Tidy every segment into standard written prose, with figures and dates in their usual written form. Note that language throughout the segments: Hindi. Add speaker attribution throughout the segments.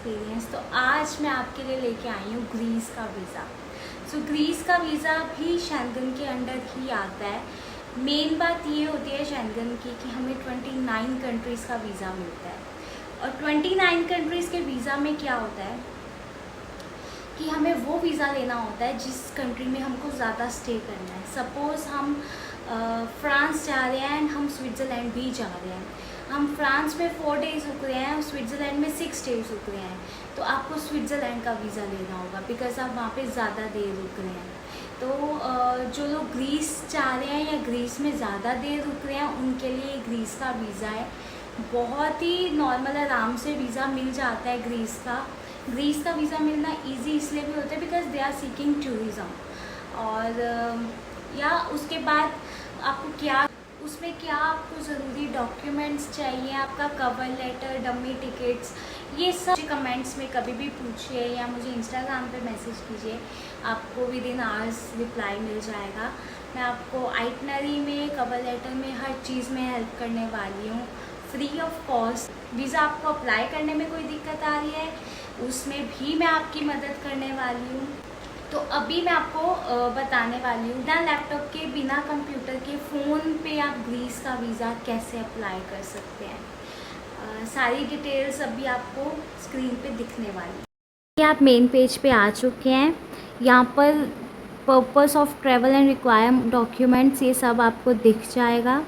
Speaker 1: एक्सपीरियंस। तो आज मैं आपके लिए लेके आई हूँ ग्रीस का वीज़ा। ग्रीस का वीज़ा भी शेंगन के अंडर ही आता है। मेन बात ये होती है शेंगन की कि हमें 29 कंट्रीज़ का वीज़ा मिलता है। और 29 कंट्रीज़ के वीज़ा में क्या होता है कि हमें वो वीज़ा लेना होता है जिस कंट्री में हमको ज़्यादा स्टे करना है। सपोज़ हम फ्रांस जा रहे हैं एंड हम स्विट्ज़रलैंड भी जा रहे हैं। हम फ्रांस में 4 डेज़ रुक रहे हैं और स्विट्ज़रलैंड में 6 डेज़ रुक रहे हैं, तो आपको स्विट्ज़रलैंड का वीज़ा लेना होगा बिकॉज़ आप वहाँ पे ज़्यादा देर रुक रहे हैं। तो जो लोग ग्रीस जा रहे हैं या ग्रीस में ज़्यादा देर रुक रहे हैं उनके लिए ग्रीस का वीज़ा है। बहुत ही नॉर्मल आराम से वीज़ा मिल जाता है ग्रीस का। ग्रीस का वीज़ा मिलना इजी इसलिए भी होता है because they are seeking tourism. और या उसके बाद आपको क्या उसमें क्या आपको ज़रूरी डॉक्यूमेंट्स चाहिए, आपका कवर लेटर, डमी टिकट्स, ये सब कमेंट्स में कभी भी पूछिए या मुझे इंस्टाग्राम पे मैसेज कीजिए, आपको विद इन आवर्स रिप्लाई मिल जाएगा। मैं आपको आइटनरी में, कवर लेटर में, हर चीज़ में हेल्प करने वाली हूँ फ्री ऑफ कॉस्ट। वीज़ा आपको अप्लाई करने में कोई दिक्कत आ रही है उसमें भी मैं आपकी मदद करने वाली हूँ। तो अभी मैं आपको बताने वाली हूँ बिना लैपटॉप के, बिना कंप्यूटर के, फ़ोन पे आप ग्रीस का वीज़ा कैसे अप्लाई कर सकते हैं। सारी डिटेल्स अभी आपको स्क्रीन पे दिखने वाली है। आप मेन पेज पे आ चुके हैं। यहाँ पर purpose of travel and required documents ये सब आपको दिख जाएगा।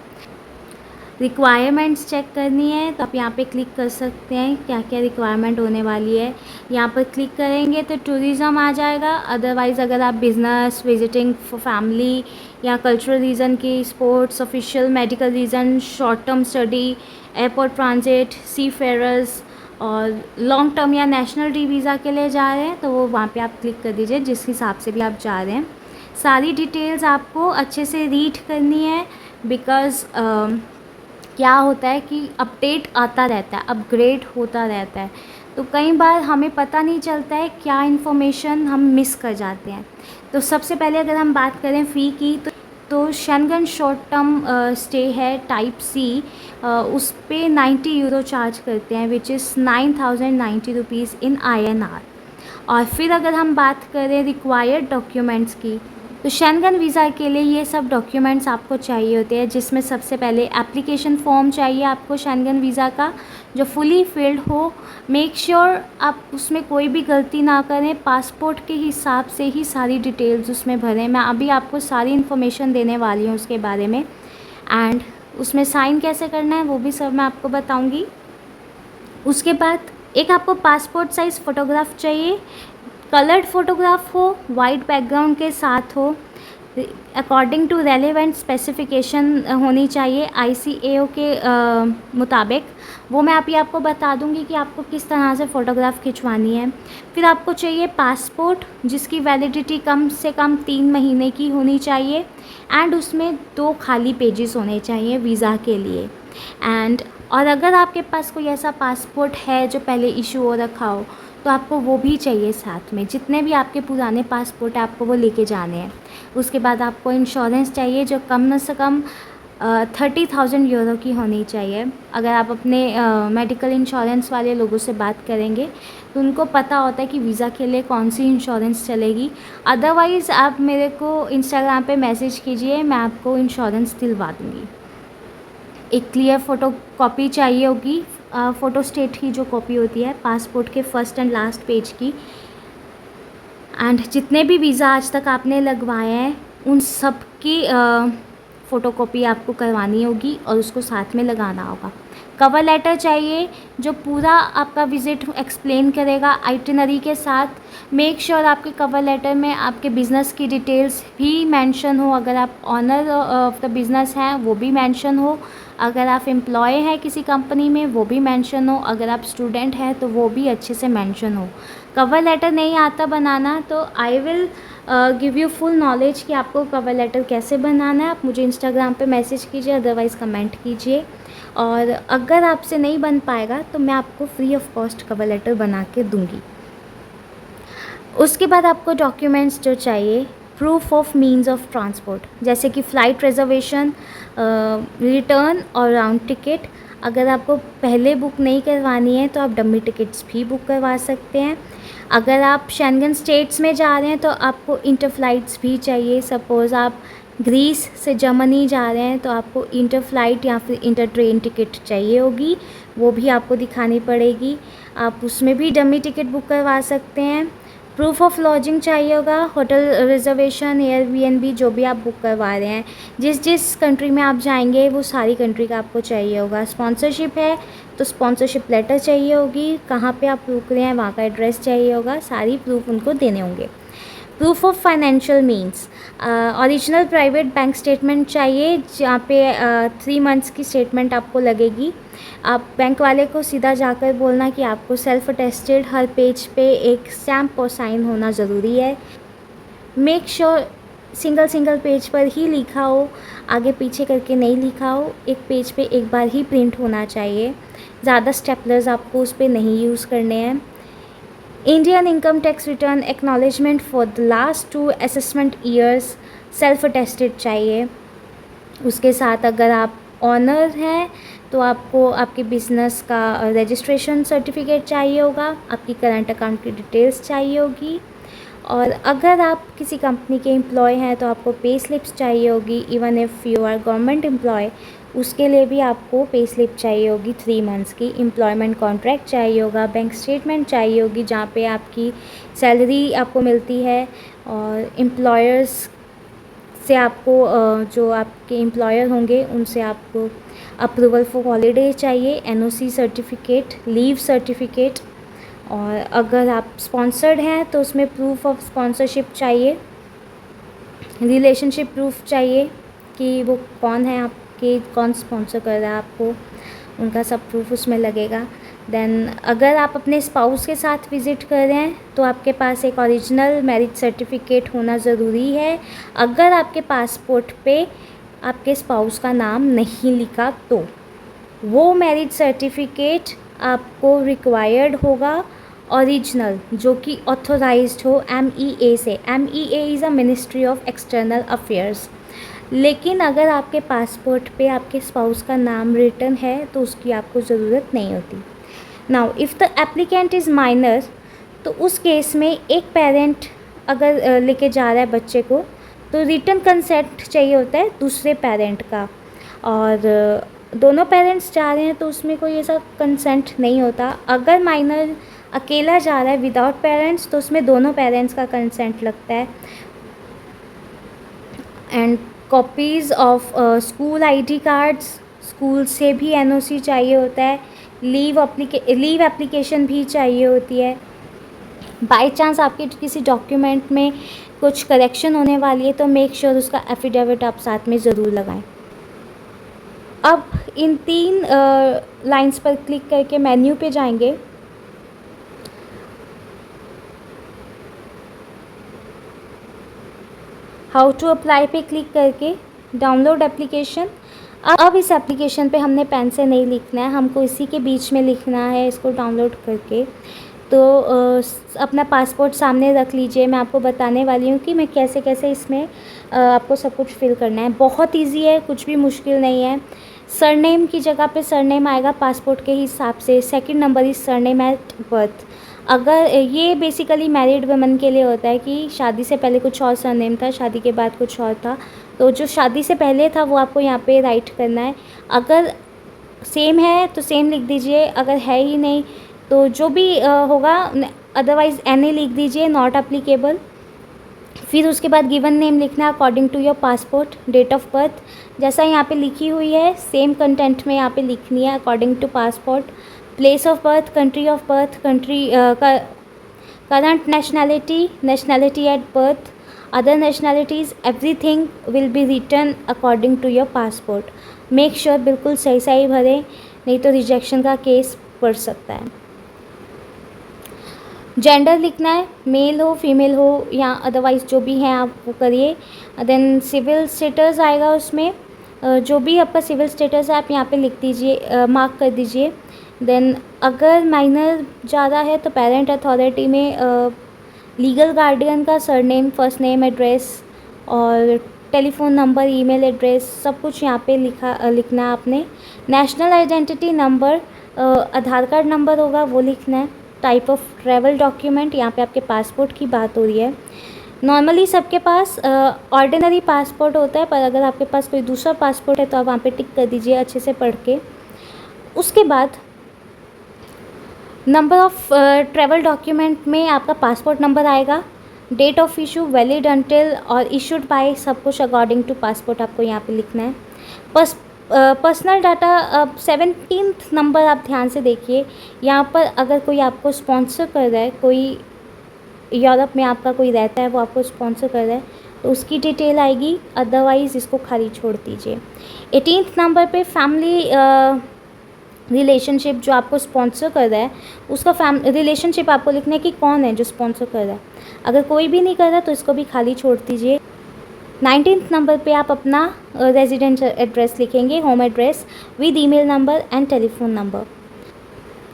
Speaker 1: रिक्वायरमेंट्स चेक करनी है तो आप यहाँ पे क्लिक कर सकते हैं क्या क्या रिक्वायरमेंट होने वाली है। यहाँ पर क्लिक करेंगे तो टूरिज़म आ जाएगा। अदरवाइज़ अगर आप बिज़नेस, विजिटिंग फॉर फैमिली या कल्चरल रीज़न की, sports, official, medical reason, short term study, airport transit, seafarers और लॉन्ग टर्म या नेशनल वीज़ा के लिए जा रहे हैं तो वो वहाँ पर आप क्लिक कर दीजिए जिस हिसाब से भी आप जा रहे हैं। सारी डिटेल्स आपको अच्छे से रीड करनी है बिकॉज़ क्या होता है कि अपडेट आता रहता है, अपग्रेड होता रहता है, तो कई बार हमें पता नहीं चलता है क्या इन्फॉर्मेशन हम मिस कर जाते हैं। तो सबसे पहले अगर हम बात करें फ़ी की तो शेंगन शॉर्ट टर्म स्टे है टाइप सी, उस पे 90 यूरो चार्ज करते हैं which is 9090 rupees in INR। और फिर अगर हम बात करें रिक्वायर्ड डॉक्यूमेंट्स की तो शेंगन वीज़ा के लिए ये सब डॉक्यूमेंट्स आपको चाहिए होते हैं, जिसमें सबसे पहले एप्लीकेशन फॉर्म चाहिए आपको शेंगन वीज़ा का जो फुली फिल्ड हो। मेक श्योर आप उसमें कोई भी गलती ना करें, पासपोर्ट के हिसाब से ही सारी डिटेल्स उसमें भरें। मैं अभी आपको सारी इन्फॉर्मेशन देने वाली हूँ उसके बारे में। एंड उसमें साइन कैसे करना है वो भी सब मैं आपको बताऊँगी। उसके बाद एक आपको पासपोर्ट साइज़ फ़ोटोग्राफ चाहिए, कलर्ड फ़ोटोग्राफ हो, वाइट बैकग्राउंड के साथ हो, अकॉर्डिंग टू रेलेवेंट स्पेसिफिकेशन होनी चाहिए ICAO के मुताबिक। वो मैं अभी आपको बता दूंगी कि आपको किस तरह से फ़ोटोग्राफ खिंचवानी है। फिर आपको चाहिए पासपोर्ट जिसकी वैलिडिटी कम से कम 3 महीने की होनी चाहिए एंड उसमें 2 खाली पेजेस होने चाहिए वीज़ा के लिए। और अगर आपके पास कोई ऐसा पासपोर्ट है जो पहले इशू हो रखा हो तो आपको वो भी चाहिए साथ में। जितने भी आपके पुराने पासपोर्ट है आपको वो लेके जाने हैं। उसके बाद आपको इंश्योरेंस चाहिए जो कम से कम 30,000 यूरो की होनी चाहिए। अगर आप अपने मेडिकल इंश्योरेंस वाले लोगों से बात करेंगे तो उनको पता होता है कि वीज़ा के लिए कौन सी इंश्योरेंस चलेगी। अदरवाइज़ आप मेरे को इंस्टाग्राम पे मैसेज कीजिए, मैं आपको इंश्योरेंस दिलवा दूँगी। एक क्लियर फ़ोटो कॉपी चाहिए होगी, फ़ोटो स्टेट की जो कॉपी होती है पासपोर्ट के फर्स्ट एंड लास्ट पेज की। एंड जितने भी वीज़ा आज तक आपने लगवाए हैं उन सब की फ़ोटोकॉपी आपको करवानी होगी और उसको साथ में लगाना होगा। कवर लेटर चाहिए जो पूरा आपका विज़िट एक्सप्लेन करेगा आइटिनरी के साथ। मेक श्योर आपके कवर लेटर में आपके बिज़नेस की डिटेल्स भी मेंशन हो। अगर आप ऑनर ऑफ द बिज़नेस हैं वो भी मेंशन हो, अगर आप एम्प्लॉय हैं किसी कंपनी में वो भी मेंशन हो, अगर आप स्टूडेंट हैं तो वो भी अच्छे से मेंशन हो। कवर लेटर नहीं आता बनाना तो I will give you full knowledge कि आपको कवर लेटर कैसे बनाना है। आप मुझे इंस्टाग्राम पे मैसेज कीजिए, अदरवाइज़ कमेंट कीजिए। और अगर आपसे नहीं बन पाएगा तो मैं आपको free of cost cover letter बना के दूँगी। उसके बाद आपको डॉक्यूमेंट्स जो चाहिए, proof of means of transport जैसे कि फ़्लाइट रिजर्वेशन, रिटर्न और राउंड टिकट, अगर आपको पहले बुक नहीं करवानी है तो आप डमी टिकट्स भी बुक करवा सकते हैं। अगर आप शेंगन स्टेट्स में जा रहे हैं तो आपको इंटर फ्लाइट्स भी चाहिए। सपोज़ आप ग्रीस से जर्मनी जा रहे हैं तो आपको इंटर फ्लाइट या फिर इंटर ट्रेन टिकट चाहिए होगी, वो भी आपको दिखानी पड़ेगी। आप उसमें भी डमी टिकट बुक करवा सकते हैं। प्रूफ ऑफ लॉजिंग चाहिए होगा, होटल रिजर्वेशन, एयरबीएनबी जो भी आप बुक करवा रहे हैं, जिस जिस कंट्री में आप जाएंगे वो सारी कंट्री का आपको चाहिए होगा। स्पॉन्सरशिप है तो स्पॉन्सरशिप लेटर चाहिए होगी, कहाँ पे आप रुक रहे हैं वहाँ का एड्रेस चाहिए होगा, सारी प्रूफ उनको देने होंगे। Proof of financial means, original private bank statement चाहिए जहाँ पे 3 मंथ्स की स्टेटमेंट आपको लगेगी। आप बैंक वाले को सीधा जाकर बोलना कि आपको सेल्फ अटेस्टेड हर पेज पे एक स्टैम्प और साइन होना ज़रूरी है। मेक श्योर सिंगल पेज पर ही लिखा हो, आगे पीछे करके नहीं लिखा हो, एक पेज पे एक बार ही प्रिंट होना चाहिए। ज़्यादा स्टेपलर्स आपको उस पर नहीं यूज़ करने हैं। Indian income tax return acknowledgement for the last 2 assessment years self attested चाहिए। उसके साथ अगर आप ऑनर हैं तो आपको आपके बिज़नेस का रजिस्ट्रेशन सर्टिफिकेट चाहिए होगा, आपकी करंट अकाउंट की डिटेल्स चाहिए होगी। और अगर आप किसी कंपनी के एम्प्लॉय हैं तो आपको पे स्लिप्स चाहिए होगी। Even if you are government employ, उसके लिए भी आपको पे स्लिप चाहिए होगी 3 मंथ्स की। एम्प्लॉयमेंट कॉन्ट्रैक्ट चाहिए होगा, बैंक स्टेटमेंट चाहिए होगी जहाँ पे आपकी सैलरी आपको मिलती है। और एम्प्लॉयर्स से आपको जो आपके एम्प्लॉयर होंगे उनसे आपको अप्रूवल फॉर हॉलीडे चाहिए, एनओसी सर्टिफिकेट, लीव सर्टिफिकेट। और अगर आप स्पॉन्सर्ड हैं तो उसमें प्रूफ ऑफ स्पॉन्सरशिप चाहिए, रिलेशनशिप प्रूफ चाहिए कि वो कौन है आपके, कौन स्पॉन्सर कर रहा है आपको, उनका सब प्रूफ उसमें लगेगा। देन अगर आप अपने स्पाउस के साथ विज़िट कर रहे हैं तो आपके पास एक ओरिजिनल मैरिज सर्टिफिकेट होना ज़रूरी है। अगर आपके पासपोर्ट पे आपके स्पाउस का नाम नहीं लिखा तो वो मैरिज सर्टिफिकेट आपको रिक्वायर्ड होगा ओरिजिनल, जो कि ऑथोराइज्ड हो MEA से। MEA is a ministry of external affairs. लेकिन अगर आपके पासपोर्ट पे आपके स्पाउस का नाम रिटन है तो उसकी आपको ज़रूरत नहीं होती। Now if the applicant is minor, तो उस केस में एक पेरेंट अगर लेके जा रहा है बच्चे को तो रिटन कंसेंट चाहिए होता है दूसरे पेरेंट का। और दोनों पेरेंट्स जा रहे हैं तो उसमें कोई ऐसा कंसेंट नहीं होता। अगर माइनर अकेला जा रहा है विदाउट पेरेंट्स तो उसमें दोनों पेरेंट्स का कंसेंट लगता है। And copies of school ID cards, school से भी NOC चाहिए होता है। लीव एप्लीकेशन भी चाहिए होती है। बाय चांस आपके किसी डॉक्यूमेंट में कुछ करेक्शन होने वाली है तो मेक श्योर उसका एफिडेविट आप साथ में ज़रूर लगाएं। अब इन 3 लाइंस पर क्लिक करके मेन्यू पे जाएंगे। हाउ टू अप्लाई पे क्लिक करके डाउनलोड एप्लीकेशन। अब इस एप्लीकेशन पे हमने पेन से नहीं लिखना है, हमको इसी के बीच में लिखना है इसको डाउनलोड करके। तो अपना पासपोर्ट सामने रख लीजिए। मैं आपको बताने वाली हूँ कि मैं कैसे कैसे इसमें आपको सब कुछ फिल करना है। बहुत इजी है, कुछ भी मुश्किल नहीं है। सरनेम की जगह पे सरनेम आएगा पासपोर्ट के हिसाब से। Second number is surname at birth. अगर ये बेसिकली मैरिड वुमन के लिए होता है कि शादी से पहले कुछ और सरनेम था, शादी के बाद कुछ और था, तो जो शादी से पहले था वो आपको यहाँ पे राइट करना है। अगर सेम है तो सेम लिख दीजिए, अगर है ही नहीं तो जो भी होगा, अदरवाइज़ NA लिख दीजिए, नॉट एप्लीकेबल। फिर उसके बाद गिवन नेम लिखना है according to your passport. Date of birth जैसा यहाँ पे लिखी हुई है सेम कंटेंट में यहाँ पे लिखनी है according to passport. Place of birth, country of birth, current nationality at birth, other nationalities, everything will be written according to your passport. Make sure बिल्कुल सही सही भरें, नहीं तो रिजेक्शन का केस पड़ सकता है। जेंडर लिखना है, मेल हो फीमेल हो या अदरवाइज़ जो भी हैं आप वो करिए। देन सिविल स्टेटस आएगा, उसमें जो भी आपका सिविल स्टेटस है आप यहाँ पे लिख दीजिए, मार्क कर दीजिए। देन अगर माइनर ज़्यादा है तो पेरेंट अथॉरिटी में लीगल गार्डियन का सरनेम, फर्स्ट नेम, एड्रेस और टेलीफ़ोन नंबर, ईमेल एड्रेस सब कुछ यहाँ पे लिखना है आपने। नेशनल आइडेंटिटी नंबर, आधार कार्ड नंबर होगा वो लिखना है। टाइप ऑफ ट्रैवल डॉक्यूमेंट, यहाँ पे आपके पासपोर्ट की बात हो रही है। नॉर्मली सबके पास ऑर्डिनरी पासपोर्ट होता है, पर अगर आपके पास कोई दूसरा पासपोर्ट है तो आप वहाँ पे टिक कर दीजिए अच्छे से पढ़ के। उसके बाद नंबर ऑफ़ ट्रैवल डॉक्यूमेंट में आपका पासपोर्ट नंबर आएगा। Date of issue valid until और इशूड बाय, सब कुछ अकॉर्डिंग टू पासपोर्ट आपको यहाँ पे लिखना है। पर्सनल डाटा 17th नंबर आप ध्यान से देखिए। यहाँ पर अगर कोई आपको स्पॉन्सर कर रहा है, कोई यूरोप में आपका कोई रहता है वो आपको स्पॉन्सर कर रहा है तो उसकी डिटेल आएगी, अदरवाइज़ इसको खाली छोड़ दीजिए। 18th नंबर पे फैमिली रिलेशनशिप, जो आपको स्पॉन्सर कर रहा है उसका रिलेशनशिप आपको लिखना है कि कौन है जो स्पॉन्सर कर रहा है। अगर कोई भी नहीं कर रहा तो इसको भी खाली छोड़ दीजिए। 19th नंबर पे आप अपना रेजिडेंट एड्रेस लिखेंगे, home address with email number and telephone number.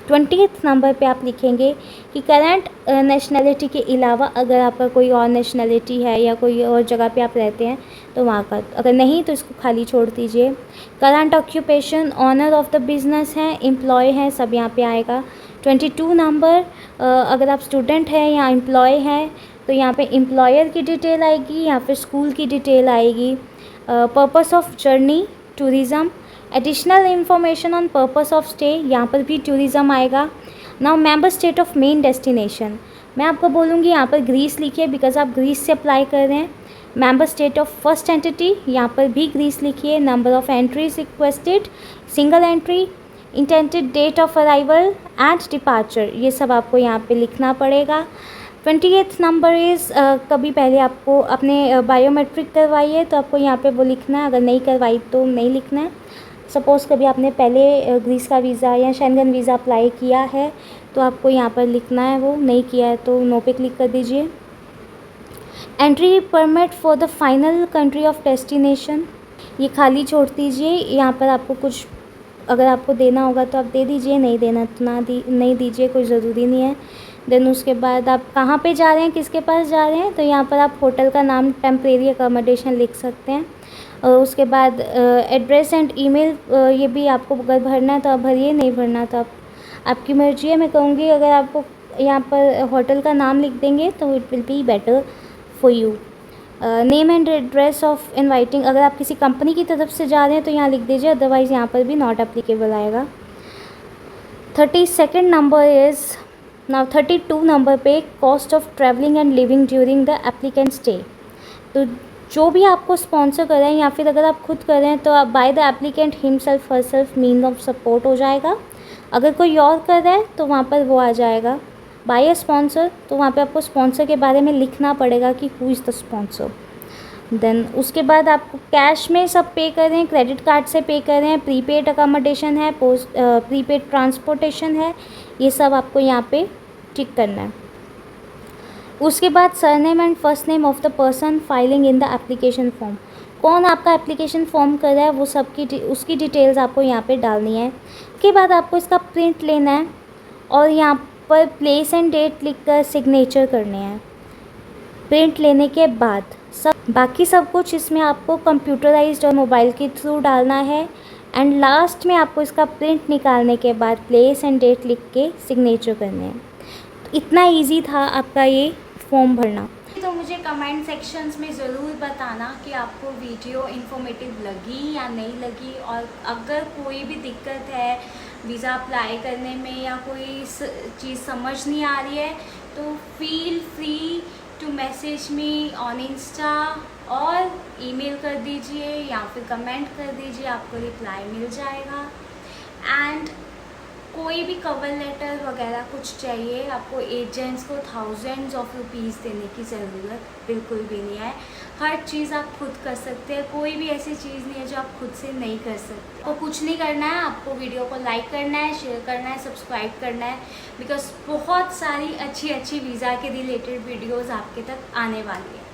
Speaker 1: 20th number पे आप लिखेंगे कि करंट नेशनैलिटी के अलावा अगर आपका कोई और नेशनैलिटी है या कोई और जगह पे आप रहते हैं तो वहाँ का, अगर नहीं तो इसको खाली छोड़ दीजिए। Current occupation, owner of the business है, एम्प्लॉय है, सब यहाँ पे आएगा। 22 नंबर, अगर आप स्टूडेंट हैं या एम्प्लॉय हैं तो यहाँ पे एम्प्लॉयर की डिटेल आएगी या फिर स्कूल की डिटेल आएगी। Purpose of journey tourism, additional information on purpose of stay, यहाँ पर भी टूरिज़म आएगा। Now member state of main destination, मैं आपको बोलूँगी यहाँ पर ग्रीस लिखिए बिकॉज आप ग्रीस से अप्लाई कर रहे हैं। Member state of first entity, यहाँ पर भी ग्रीस लिखिए। Number of entries requested, single entry. Intended date of arrival and departure, ये सब आपको यहाँ पे लिखना पड़ेगा। 28th नंबर इज़, कभी पहले आपको अपने बायोमेट्रिक करवाई है तो आपको यहाँ पे वो लिखना है, अगर नहीं करवाई तो नहीं लिखना है। सपोज़ कभी आपने पहले ग्रीस का वीज़ा या शेंगन वीज़ा अप्लाई किया है तो आपको यहाँ पर लिखना है, वो नहीं किया है तो नो पे क्लिक कर दीजिए। Entry permit for the final country of destination, ये खाली छोड़ दीजिए। यहाँ पर आपको कुछ अगर आपको देना होगा तो आप दे दीजिए, नहीं देना तो नहीं दीजिए, कोई ज़रूरी नहीं है। देन उसके बाद आप कहाँ पे जा रहे हैं, किसके पास जा रहे हैं, तो यहाँ पर आप होटल का नाम, टेम्परेरी अकोमोडेशन लिख सकते हैं। उसके बाद एड्रेस एंड ईमेल, ये भी आपको अगर भरना है तो आप भरिए, नहीं भरना तो आपकी मर्ज़ी है। मैं कहूँगी अगर आपको यहाँ पर होटल का नाम लिख देंगे तो it will be better for you. Name and address of inviting, अगर आप किसी कंपनी की तरफ से जा रहे हैं तो यहाँ लिख दीजिए, अदरवाइज़ यहाँ पर भी नॉट एप्लीकेबल आएगा। 32nd number is, now 32 number पे cost of travelling and living during the applicant stay, तो जो भी आपको स्पॉन्सर कर रहे हैं या फिर अगर आप खुद कर रहे हैं तो आप by the applicant himself herself mean of support हो जाएगा। अगर कोई और कर रहा है तो वहाँ पर वो आ जाएगा बाय अ स्पॉन्सर, तो वहाँ पे आपको स्पॉन्सर के बारे में लिखना पड़ेगा कि who is the sponsor. Then उसके बाद आपको कैश में सब पे कर रहे हैं, क्रेडिट कार्ड से पे कर रहे हैं, प्रीपेड अकोमोडेशन है, प्रीपेड ट्रांसपोर्टेशन है, ये सब आपको यहाँ पे टिक करना है। उसके बाद surname and first name of the person filing in the application form, कौन आपका एप्लीकेशन फॉर्म कर रहा है वो उसकी डिटेल्स आपको यहाँ पे डालनी है। उसके बाद आपको इसका प्रिंट लेना है और यहाँ पर प्लेस एंड डेट लिखकर सिग्नेचर करने हैं। प्रिंट लेने के बाद बाकी सब कुछ इसमें आपको कंप्यूटराइज्ड और मोबाइल के थ्रू डालना है। एंड लास्ट में आपको इसका प्रिंट निकालने के बाद प्लेस एंड डेट लिख के सिग्नेचर करने हैं। तो इतना इजी था आपका ये फॉर्म भरना।
Speaker 2: तो मुझे कमेंट सेक्शंस में ज़रूर बताना कि आपको वीडियो इन्फॉर्मेटिव लगी या नहीं लगी, और अगर कोई भी दिक्कत है वीज़ा अप्लाई करने में या कोई चीज़ समझ नहीं आ रही है तो feel free to message me on Insta और ईमेल कर दीजिए या फिर कमेंट कर दीजिए, आपको रिप्लाई मिल जाएगा। एंड कोई भी कवर लेटर वगैरह कुछ चाहिए, आपको एजेंट्स को थाउजेंड्स ऑफ रुपीज़ देने की ज़रूरत बिल्कुल भी नहीं है। हर चीज़ आप खुद कर सकते हैं, कोई भी ऐसी चीज़ नहीं है जो आप खुद से नहीं कर सकते। आपको कुछ नहीं करना है, आपको वीडियो को लाइक करना है, शेयर करना है, सब्सक्राइब करना है, बिकॉज बहुत सारी अच्छी वीज़ा के रिलेटेड वीडियोज़ आपके तक आने वाली है।